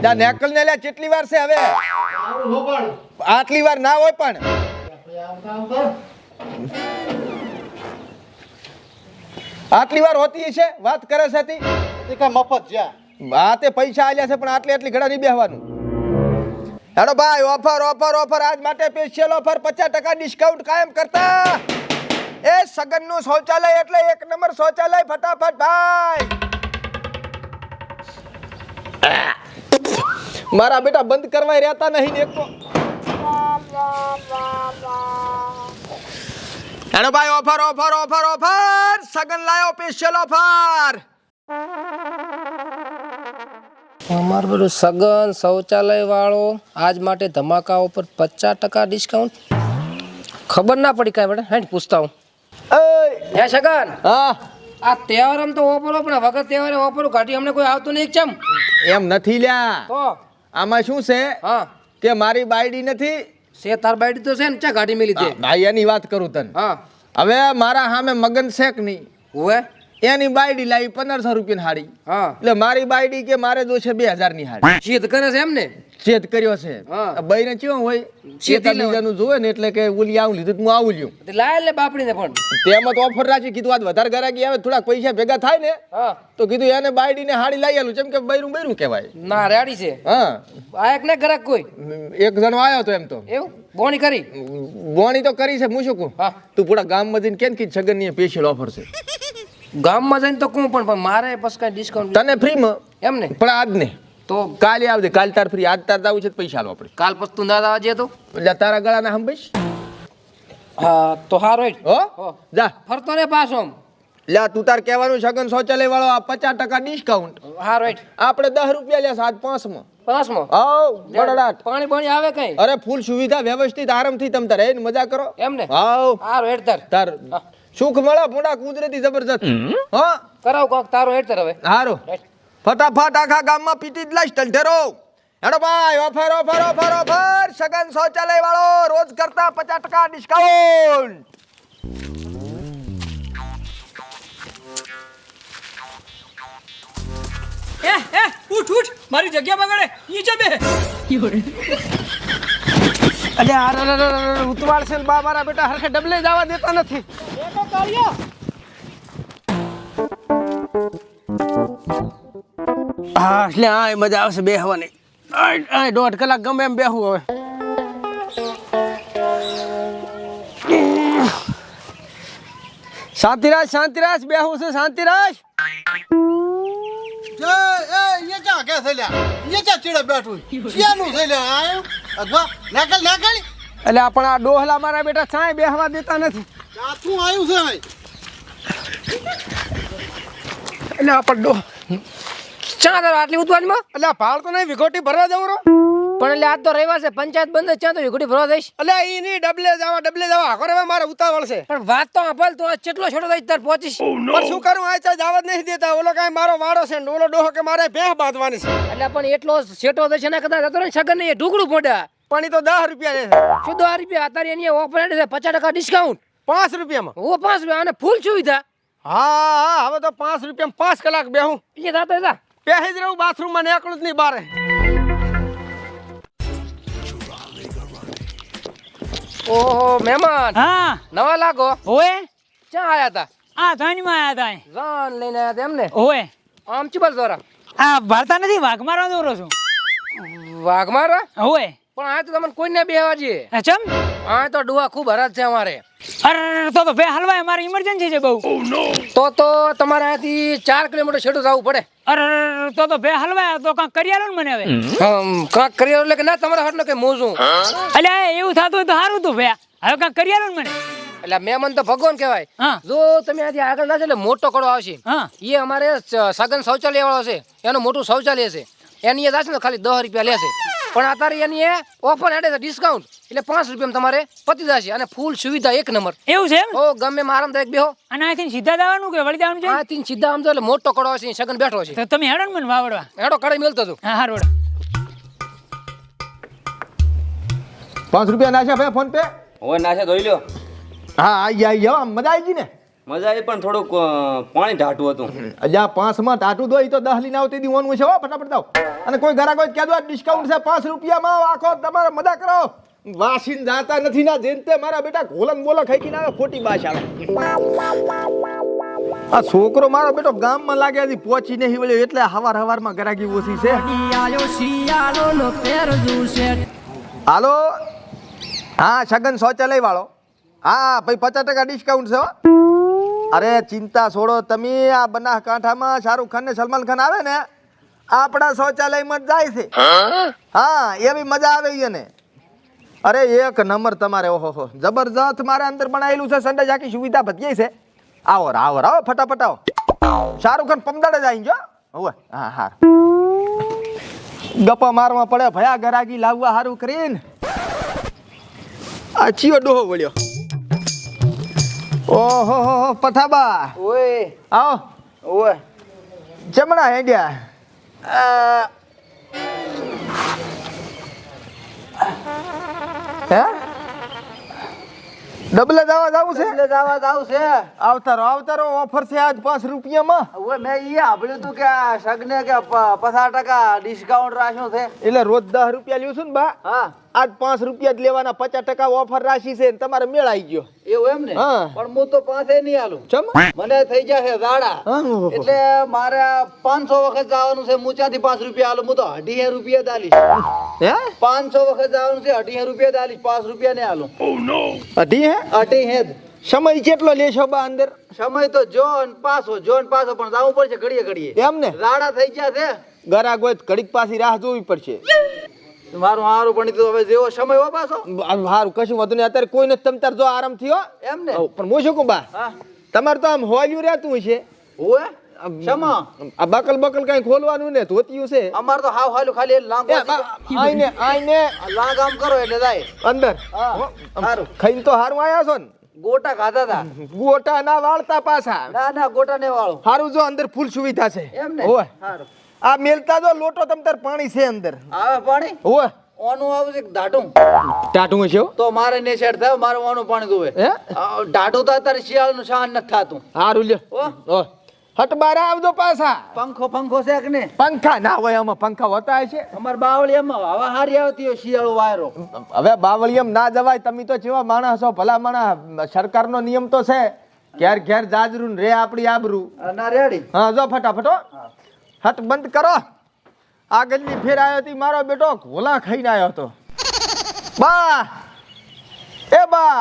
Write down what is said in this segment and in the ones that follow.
જા નેકલ ને લે કેટલી વાર છે હવે આટલી વાર ના હોય પણ આટલી વાર હોતી છે વાત કરે છે તી કા મફત જા હા તે પૈસા આલ્યા છે પણ આટલી ઘડા નહીં બેહવાનું હેડો ભાઈ ઓફર ઓફર ઓફર આજ માટે સ્પેશિયલ ઓફર 50% ડિસ્કાઉન્ટ કાયમ કરતા એ સગન નું શૌચાલય એટલે એક નંબર શૌચાલય ફટાફટ ભાઈ મારા બેટા બંધ કરવાય રહેતા નહીં ને એક તો હેડો ભાઈ ઓફર ઓફર ઓફર ઓફર સગન લાયો સ્પેશિયલ ઓફર અમારું બધું સગન શૌચાલય વાળો આજ માટે ધમાકા ઉપર 50% ડિસ્કાઉન્ટ ખબર ના પડી કાંઈ બેટા હા પૂછતા હું હે સગન હા આ તહેવાર તો ઓફરો પણ વગર તહેવારે ઓફરો કાઢી અમને કોઈ આવતું નહીં ચમ એમ નથી લ્યા તો આમાં શું છે હા કે મારી બાયડી નથી સે તાર બાઈડી તો છે ને ચા ગાડી મેલી દે ભાઈ એની વાત કરું તને હા હવે મારા સામે મગન શેક નહીં હોવે એની બાયડી લાવી 1500 રૂપિયાની હાડી હા એટલે મારી બાયડી કે મારે દોશે 2000 ની હાડી શીત કરે છે એમ ને છેદ કર્યો છે હા. બઈને કેવું હોય છેદી બીજાનું જોવે ને એટલે કે ઓલી આવું લીધું હું આવું લ્યું તે લાય લે બાપડીને પણ તેમાં તો ઓફર રાખી કીધું આજ વધારે ગરાકી આવે થોડાક પૈસા ભેગા થાય ને હા તો કીધું એને બાયડીને હાડી લઈ આલું જેમ કે બૈરું બૈરું કહેવાય ના રેડી છે હા આયક ને ગરાક કોઈ એક જણો આવ્યો તો એમ તો એવું બોણી કરી બોણી તો કરી છે હું શું કહું હા તું પૂરા ગામમાં જઈને કેમ કીધું છગન ની સ્પેશિયલ ઓફર છે ગામમાં જઈને તો કોણ પણ મારે પછી કઈ ડિસ્કાઉન્ટ તને ફ્રીમાં એમ ને પણ આજ ને તો કાલે આવજે કાલ તાર ફ્રી આજ તાર આવું છે તો પૈસા લો આપણે કાલ પછી તું ના આવજે તો એટલે તારા ગળાના હંભાઈશ હા તો હારો હેડ હો હો. જા ફરતો રે પાછો આમ લે તું તાર કહેવાનું છગન શૌચાલય વાળો આ 50% ડિસ્કાઉન્ટ હારો હેડ આપણે 10 રૂપિયા લેશે આજ 5 માં પાસમાં આવ બડાટ પાણી પાણી આવે કઈ અરે ફૂલ સુવિધા વ્યવસ્થિત આરામથી તમ તારે એને મજા કરો એમ ને આવ હારો હેડ તાર તાર સુખ મળે પૂડા કુદરતી જબરજસ્ત હા કરાવ કોક તારો હેડ તાર હવે હારો હેડ. ફટાફટ આખા ગામમાં પીટી જ લાઈશ ઢેરો હેડો ભાઈ ઓફર ઓફર ઓફર ઓફર સગન શૌચાલય વાળો રોજ કરતા 50% ડિસ્કાઉન્ટ ઉઠ ઉઠ મારી જગ્યા બગાડે નીચે બે અરે ઉતવાળ છે બા મારા બેટા હરખે ડબલે જવા દેતા નથી હા એટલે આ મજા આવશે બેહવાની આ 1.5 કલાક ગમે એમ બેહું હવે શાંતિરાજ બેહું છે શાંતિરાજ એ ये क्या क्या से ल्या ये क्या ચીડે બેઠું ક્યાંનું છે લ્યા આયો અગવા નાકલ નાકલ એટલે પણ આ ડોહલા મારા બેટા ચાય બેહવા દેતા નથી ક્યાંથી આવ્યું છે એટલે આપણ ડોહ ચા તારો આટલી ઉતવાણીમાં એટલે ભાળ તો નહીં વિઘોટી ભરવા જવું રો પણ એટલે આજ તો રવિવાર છે પંચાયત બંધ છે, ચા તો વિકુટી ભરવા દઈશ એટલે ઈ ની ડબલે જવા આખો રે મારે ઉતાવળ છે પણ વાત તો આપલ તો આજ કેટલો છોડો દઈશ તાર પહોંચીશ પણ શું કરું આ ચા જવા જ નહીં દેતા ઓલો કાંઈ મારો વાડો છે ને ઓલો ડોહો કે મારે ભેહ બાંધવાની છે એટલે પણ એટલો છેટો દઈશ ને કદાચ હતો ને સગન ને ઢુકડું પોડા પણ ઈ તો 10 રૂપિયા લે છે શું 10 રૂપિયા અત્યારે એની ઓફર છે 50% ડિસ્કાઉન્ટ 5 રૂપિયામાં ઓ 5 રૂપિયા અને ફૂલ સુવિધા હા હવે તો 5 રૂપિયામાં 5 કલાક બેહું એ થતો જા બેહી જ રહું બાથરૂમમાં નીકળું જ નહીં બારે ઓહો મહેમાન હા નવા લાગો ઓએ ચા આયા તા આ ધણીમાં આયા તા જાન લઈને આયા તા એમ ને ઓએ આમ ચીબલ દ્વારા આ ભરતા નથી વાઘ મારવા દોરો છું વાઘ મારા ઓએ પણ આ તો તમને કોઈને બેહવા જઈએ આ ચમ આ તો ડુઆ ખૂબ હરાજ છે અમારે અરે તો બે હલવાય મારી ઇમરજન્સી છે બહુ તો તમારે અહીંયાથી 4 કિલોમીટર છેટું જવું પડે અરે તો બે હલવાય તો કાંક કરી આલો ને મને હવે કાંક કરી એટલે કે ના તમારા હાથનો કે મોજું અલ્યા એવું થતું હોય તો સારું તું ભયા હવે કાંક કરી આલો ને મને એટલે મહેમાન તો ભગવાન કહેવાય હા જો તમે આથી આગળ જાશો એટલે મોટો કડો આવશે હા એ અમારે સગન શૌચાલય વાળો છે એનું મોટું શૌચાલય છે એની એ જાશે ને ખાલી 10 રૂપિયા લેશે પણ અત્યારે એની એ ઓફર હેડે છે ડિસ્કાઉન્ટ એટલે 5 રૂપિયામાં તમારે પતી જશે અને ફૂલ સુવિધા 1 નંબર એવું છે એમ ઓ ગમે એમ આરામદાયક બેહો અને અહીંથી સીધા જવાનું કે વળી જવાનું છે આથી સીધા આમ તો એટલે મોટો કડો આવશે સગન બેઠો છે તો તમે હેડો ને મને વાવડવા હેડો કડે મેલતો છું હા હારું 5 રૂપિયા નાખ્યા ભાઈ ફોન પે ઓય નાશે ધોઈ લ્યો હા આઈ જાઓ આમ મજા આવી ગઈ ને મજા આવી પણ થોડુંક પાણી ઢાટું હતું. અજા 5 માં ટાટું દો ઈ તો 10 લઈને આવતી દી ઓનવું છે હો ફટાફટ દાવ. અને કોઈ ઘરા કોઈ કહેજો ડિસ્કાઉન્ટ છે 5 રૂપિયામાં આખો તમારે મજા કરો. વાસીન જાતા નથી ના જેનતે મારા બેટા ઘોલન બોલા ખાઈ કે ના ખોટી બાશ આવે. આ છોકરો મારો બેટો ગામમાં લાગે હજી પહોંચી નહીં વળ્યો એટલે હવારમાં ગરાગી ઓછી છે. હાલો હા છગન શૌચાલય વાળો હા ભાઈ 50% ડિસ્કાઉન્ટ છે હો. અરે ચિંતા છોડો તમે આ બનાસકાંઠામાં શાહરુખ ખાન ને સલમાન ખાન આવે ને આપણા શૌચાલયમાં જ જાય છે. હા એવી મજા આવે એને. અરે એક નંબર તમારે ઓહો જબરજસ્ત મારે અંદર બનાવેલું છે સંડે આખી સુવિધા બધી છે. આવો આવો ફટાફટ આવો. શાહરુખ ખાન પમદાડે જાય જો હવે હા હા ગપ્પા મારવા પડે ભયા ગરાગી લાવવા સારું કરીને. આ ચિયો ડોહો વળ્યો. ઓહો પઠાબા ઓય આવો ઓય જમણા હેડ્યા. હે ડબલે જવા જાવું છે. એટલે જવા જાવ છે. આવતારો ઓફર છે આજ 5 રૂપિયામાં. ઓય મેં ઈ સાંભળ્યું તું કે આ સગને કે 50% ડિસ્કાઉન્ટ રાખ્યું છે. એટલે રોજ 10 રૂપિયા લ્યો છું ને બા હા આજ 5 રૂપિયા જ લેવાના 50% ઓફર રાશી છે ને તમારે મેળ આવી ગયો. એવું એમ ને હા. પણ હું તો પાસે નહીં આલું. ચમ મને થઈ જશે ઝાડા હા. એટલે મારે 500 વખત જવાનું છે. હું ત્યાંથી 5 રૂપિયા આલું. હું તો 2.5 રૂપિયા જ આલીશ. હે 500 વખત જવાનું છે. 2.5 રૂપિયા જ આલીશ. 5 રૂપિયા ને આલું. અઢી હે 2.5 સમય કેટલો લેશો બા અંદર સમય તો જો ને પાછો પણ જવું પડશે ઘડીએ એમ ને ઝાડા થઈ ગયા છે. ગરાગ હોય તો ઘડીક પાછી રાહ જોવી પડશે. મારું હારું પણ તો હવે જેવો સમય હો પાછો સારું કશું વધુ નહીં અત્યારે કોઈ નથી તમ તાર જો આરામ થયો એમ ને પણ હું શું કહું બા હા તમારે તો આમ હોલ્યું રહેતું છે. હોય સમા આ બકલ કઈ ખોલવાનું ને ધોતિયું છે. અમાર તો હાવ હાલું ખાલી લાંગ આઈને લાંગ આમ કરો એટલે જાય અંદર હા હારું ખાઈને તો હારું આયા છો ને. ગોટા ખાધા હતા. ગોટા ના વાળતા પાછા ના ગોટા ને વાળો હારું જો અંદર ફૂલ સુવિધા છે. એમ ને ઓય હારું આ મેલતા જો લોટો તમ તાર પાણી છે અંદર. આવે પાણી ઓય ઓનું આવું છે ઢાટું ટાટું છે હો. તો મારે ને શેડ થયો મારે ઓનું પાણી દોવે હે ઢાટું તો અત્યારે શિયાળનું શાન નથી થાતું. હારું લ્યો ઓ ઓય હટ બાર આવજો પાછા. પંખો છે કે ને પંખા ના હોય આમાં પંખા હોતા છે. અમાર બાવળિયામાં હવા હારી આવતી હોય શિયાળો વાયરો. હવે બાવળિયમ ના જવાય. તમે તો કેવા માણસ છો ભલા માણસ. સરકારનો નિયમ તો છે ઘેર જાજરું ને રે આપણી આબરૂ. ના રેડી હા જો ફટાફટ હો. હટ બંધ કરો. આગળની ફેર આવ્યો હતી મારો બેટો ઘોલા ખાઈને આવ્યો હતો. બા એ બા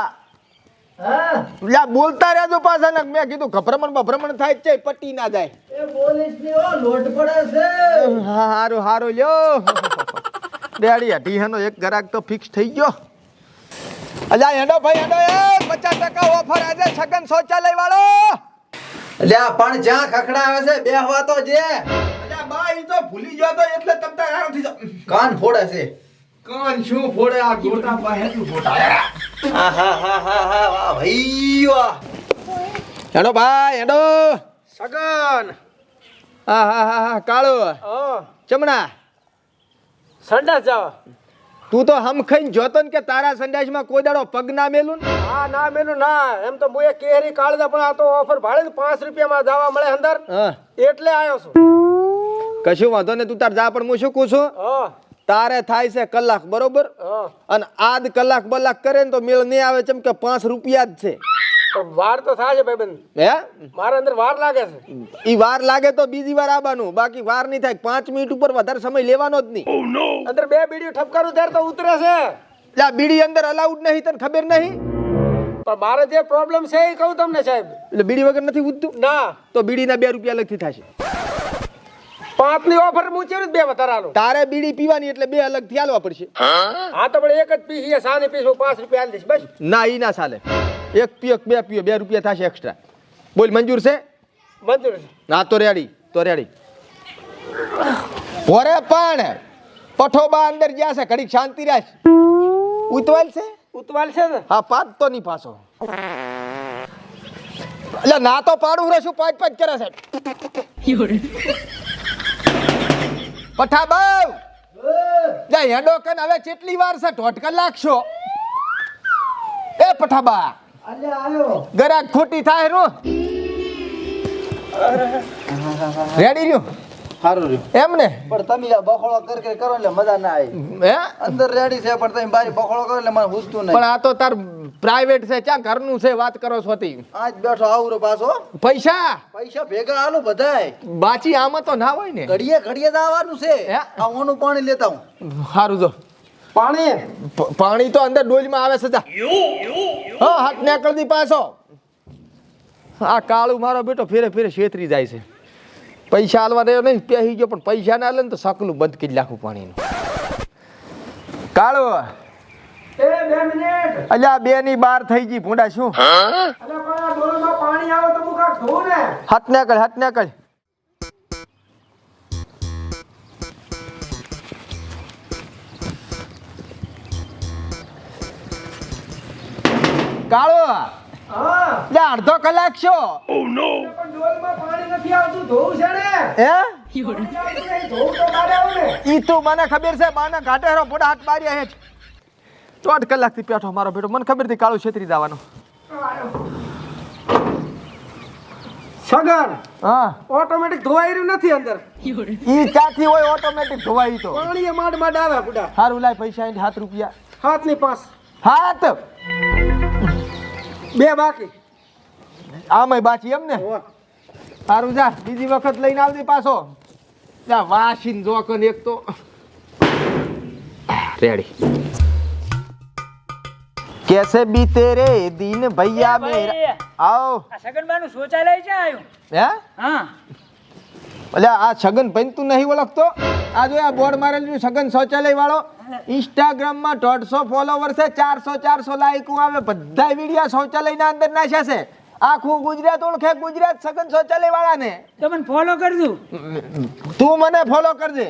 લ્યા બોલતા રહેજો પાછા ને. મેં કીધું ભ્રમણ થાય છે પટ્ટી ના જાય. એ પોલીસ ની લોટ પડે છે. હારું લ્યો ડેડી અઢીનો એક ગરાક તો ફિક્સ થઈ ગયો. અલ્યા હેડો ભાઈ હેડો એ 50% ઓફર આજે છગન શૌચાલય વાળો. અલ્યા પણ જ્યાં ખખડાવે છે બેહવા તો જે. અલ્યા બા ઈ તો ભૂલી ગયો તો એટલે તમ તાર આરામથી જાવ. કાન ફોડે છે. કાન શું ફોડે આ ગોટા બા હેડું ફોટા. વાહ ભાઈ વાહ. હેડો ભાઈ હેડો. સગન હા કાળો ચમણા સંડાસ જાવ. તું તો હમ ખાઈને જોતો ને કે તારા સંડાસમાં કોઈ દાડો પગ ના મેલું ને. હા ના મેલું ના. એમ તો મુએ કેરી કાળજા પણ આ તો ઓફર ભાડે ને 5 રૂપિયામાં જવા મળે અંદર હા એટલે આવ્યો છું. કશું વાંધો ને તું તાર જા. પણ હું શું કહું છું હા તારે થાય છે કલાક બરોબર. અને આદ કલાક કરે ને તો મેળ નહીં આવે. ચમ કે 5 રૂપિયા જ છે. પણ વાર તો થાય છે ભાઈબંધ. હે મારા અંદર વાર લાગે છે. ઈ વાર લાગે તો બીજી વાર આવવાનું. બાકી વાર નહીં થાય. 5 મિનિટ ઉપર વધારે સમય લેવાનો જ નહીં. અંદર 2 બીડીઓ ઠપકારું ત્યારે તો ઉતરે છે. લા બીડી અંદર અલાઉડ નહીં તને ખબર નહીં. પણ મારે જે પ્રોબ્લેમ છે એ કહું તમને સાહેબ. એટલે બીડી વગર નથી ઉઠતું ના તો બીડીના 2 રૂપિયા અલગથી થશે. 5 ની ઓફર હું ચેવી 2 વધારે આલું. તારે બીડી પીવાની એટલે 2 અલગથી આલવા પડશે. હા તો પણ એક જ પીસ સાની પીસ હું 5 રૂપિયા આલી દઈશ બસ. ના ઈ ના ચાલે. એક પીઓ 2 પીઓ 2 રૂપિયા થશે એક્સ્ટ્રા. બોલ મંજૂર છે. મંજૂર છે. ના તો રેડી ઓરે પણ પઠોબા અંદર ગયા છે. ઘડીક શાંતિ રાખ. ઉતવાલ છે ને. હા પાદ તો નહીં પાછો. એટલે ના તો પાડું રહેશું. પાંચ કરે છે પઠાબાવ. જા હેડો કન હવે કેટલી વાર છે. 1.5 કલાક છો. એ પઠાબા અલ્યા આવ્યો. ગરાક ખોટી થાય રો. રેડી રહ્યું સારું રહ્યું એમ ને પણ તમે આ બખોળો કરો એટલે મજા ના આવી હે અંદર રેડી છે પણ તમે બારી બખોળો કરો એટલે મને પૂછતું નહીં પણ આ તો તાર પ્રાઇવેટ છે ક્યાં ઘરનું છે વાત કરો છો તી આજ બેઠો આવરો પાછો પૈસા પૈસા ભેગા આલો બધાય બાચી આમાં તો ના હોય ને ઘડીએ ઘડીએ જ આવવાનું છે હે? આ ઓનું પાણી લેતા હું સારું જો પાણી પાણી તો અંદર ડોલમાં આવે છે જા હા હાથ નીકળ દી પાછો આ કાળું મારો બેટો ફેરે ફેરે છેતરી જાય છે પૈસા આલવા રહ્યો નહીં પહેરી ગયો પણ પૈસા ના લે ને તો સકલું બંધ કરી નાખું પાણીનું કાળું અલ્યા 2 ની 12 થઈ ગઈ ભૂંડા શું હાથ નીકળ કાળો લે અડધો કલાક છો હે ઈ તો મને ખબર છે બાના ઘાટે હેરો પોડા હાથ માર્યા હે તો 8 કલાકથી પેઠો મારો બેટો મને ખબર હતી કાળું છેતરી જવાનો સગન હા ઓટોમેટિક ધોવાઈ રહ્યું નથી અંદર ઈ ક્યાંથી હોય ઓટોમેટિક ધોવાઈ તો પાણી માંડ માંડ આવે બુડા સારું લાય પૈસા એને 7 રૂપિયા હાથ ની પાસ હાથ 2 બાકી આમાંય બાચી એમ ને સારું જા બીજી વખત લઈને આવજે પાછો જા વાસીન જોકન એક તો રેડી कैसे बीते रे दिन भैया मेरा आओ આ સગનબાનું શૌચાલય છે આવ્યું હે હા એટલે આ છગન ભાઈ તું નહીં ઓળખતો આ જો આ બોર્ડ મારેલું છગન શૌચાલય વાળો ઇન્સ્ટાગ્રામ માં 150 ફોલોવર છે 400 લાઈક આવે બધા વિડિયા શૌચાલય ના અંદર નાખ્યા છે આખું ગુજરાત ઓળખે ગુજરાત છગન શૌચાલય વાળા ને તો મને ફોલો કરજો તું મને ફોલો કરજે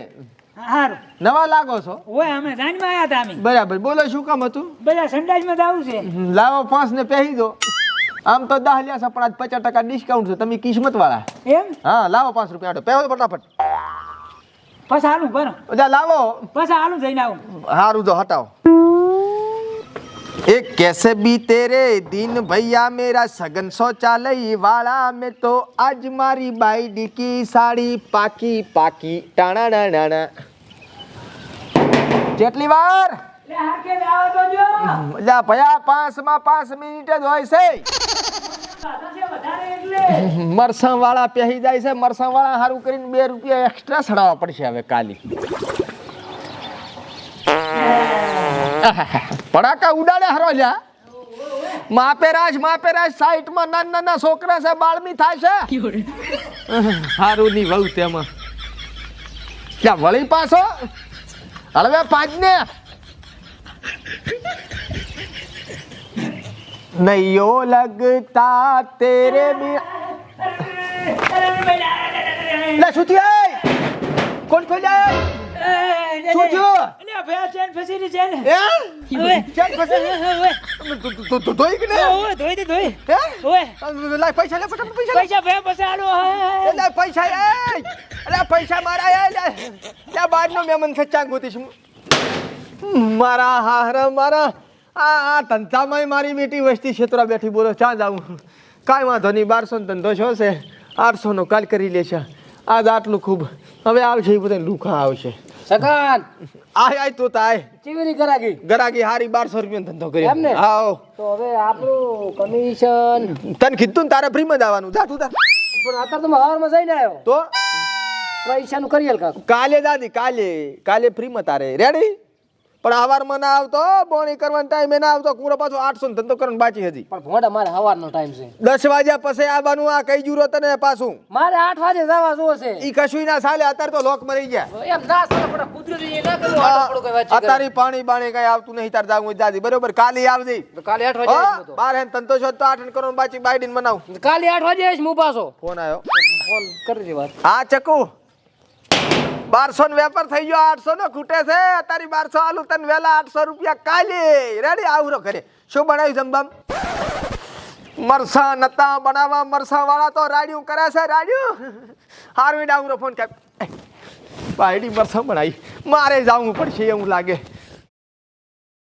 હારું નવા લાગો છો ઓય અમે જાનમાં આયા હતા અમે બરાબર બોલો શું કામ હતું બધા સંડાસમાં જાવું છે લાવો 5 ને પહેરી દો આમ તો 10 લ્યા છે પણ આજ 50% ડિસ્કાઉન્ટ છે તમે કિસ્મત વાળા એમ હા લાવો 5 રૂપિયા પહેરો ફટાફટ પછી હાલું બરો ઓજા લાવો પછી હાલું જઈને આવું हारू जो हटाओ एक कैसे बीते रे दिन भैया मेरा सगन शौचालय वाला में तो आज मारी बाई की साड़ी पाकी पाकी टाणा डाणा જેટલી વાર લે હાકે આવો તો જો લા ભયા 5 માં 5 મિનિટ જ હોય છે વધારે એટલે મરસા વાળા પહેરી જાય છે મરસા વાળા હારું કરીને 2 રૂપિયા એક્સ્ટ્રા સડાવવા પડશે હવે કાલી પડાકા ઉડાડે હરો લ્યા માપે રાજ સાઈડ માં નાના છોકરા છે બાળમી થાય છે હારું ની વહુ તેમાં ક્યાં વળી પાછો હળવે 5 ને નહીઓ લગતા તેરે બી લે સુતી આય કોણ જાય શું જો લે ભયા ચેન ફસી રહી છે ને હે ઓય ચેક ફસે ઓય તો ધોઈ કે ને ઓય ધોઈ દે ધોઈ હે ઓય લાય પૈસા લે ફટાફટ પૈસા પૈસા ભયા પછી હાલો લે લે પૈસા અરે પૈસા મારા લે લે બારનો મેમન ખચ્ચા ગોતીશ મારા હાર મારા આ ધંધામાં મારી બેટી વસ્તી ક્ષેત્રા બેઠી બોલો ક્યાં જાઉં કાંઈ વાંધો નહીં 1200 નો ધંધો છો છે 800 નો કાલ કરી લેશે આજ આટલું ખૂબ હવે આવશે એ બધા લુખા આવશે સગન આય તો તાય ચીવરી ગરાગી ગરાગી હારી 1200 રૂપિયાનો ધંધો કર્યો એમ ને? આવો તો હવે આપણું કમિશન તને કીધું ને તારે ફ્રીમાં જ આવવાનું જા તું જા પણ અત્યારે તમે હવારમાં જઈને આવ્યો તો પૈસાનું કરીએ કાક કાલે દાદી કાલે ફ્રીમાં તારે રેડી પણ હવારમાં ના આવતો બોણી કરવાનો ટાઈમે ના આવતો કુરો પાછો 800 નો ધંધો કરવાનો બાકી હજી પણ ભોંડા મારે હવારનો ટાઈમ છે 10 વાગ્યા પછી આવવાનું આ કઈ જુરો તને પાછું મારે 8 વાગે જવા જોવો છે ઈ કશુંય ના ચાલે અત્યારે તો લોક મરી ગયા એમ ના સાલે પણ કુદરતી એ ના કરવું આટલો પડો કઈ વાત છે અત્યારે પાણી બાણી કઈ આવતું નહીં તાર જાવું હોય દાદી બરોબર કાલે આવજે તો કાલે 8 વાગે આવીશ હું તો. બાર હેન તંતો છો તો 8 કરવાનું બાકી બાઈડીન બનાવ કાલે 8 વાગે આવીશ હું પાછો ફોન આવ્યો ફોન કરી દે વાત હા ચકુ 1200 નો વેપાર થઈ ગયો 800 નો ખૂટે છે અત્યારે 1200 આલુ તને વેલા 800 રૂપિયા કાલે રેડી આવરો ઘરે શું બનાવ્યું જમબામ મરસા નતા બનાવવા મરસા વાળા તો રાડ્યું કરે છે રાડ્યું હારવી ડાવરો ફોન કે બાયડી મરસા બનાવી મારે જાવું પડશે એવું લાગે